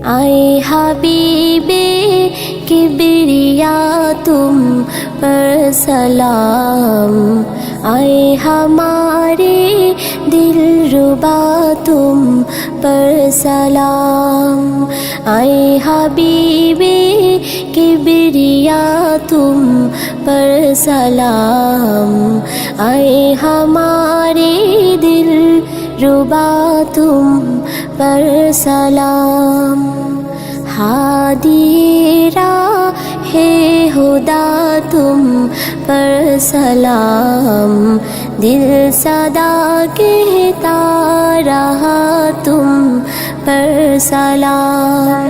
आए हबीबे किबरिया तुम पर सलाम, आए हमारे दिलरुबा तुम पर सलाम। आए हबीबे किबरिया तुम पर सलाम, आए हमारे दिलरुबा तुम पर सलाम। हादी राहे हुदा तुम पर सलाम, दिल सदा कहता रहा तुम पर सलाम।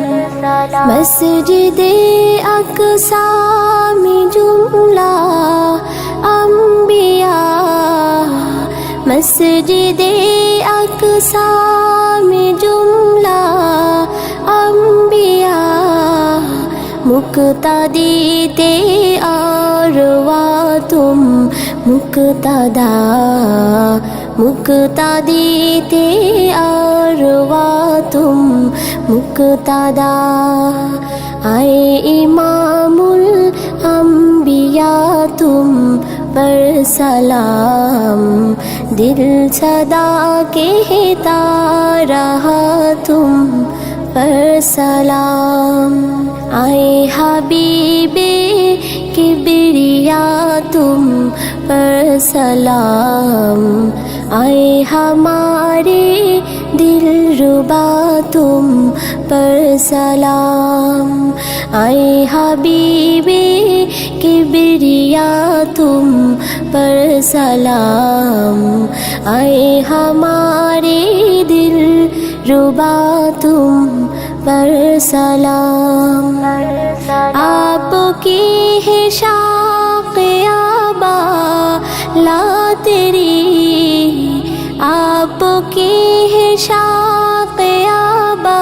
मस्जिदे अक़सा में जुमला अंबिया, मस्जिदे अक़सा में जुमला अंबिया, मुक़्तदी ते आरवा तुम मुक़्तदा, मुक़्तदी ते आरवा तुम मुक़्तदा। आए इमामुल अंबिया तुम पर सलाम, दिल सदा कहता रहा तुम पर सलाम। आए हबीबे किबरिया तुम पर सलाम, आए हमारे दिलरुबा तुम पर सलाम। आए हबीबे किबरिया तुम पर सलाम, आए हमारे दिलरुबा तुम पर सलाम। आपकी है शाक़ आबा ला तेरी, आपकी है शाक़ आबा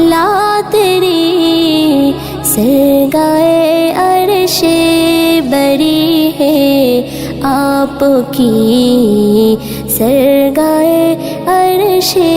ला तेरी, सरगाए अर्शे बरी है आपकी, सरगाए अर्शे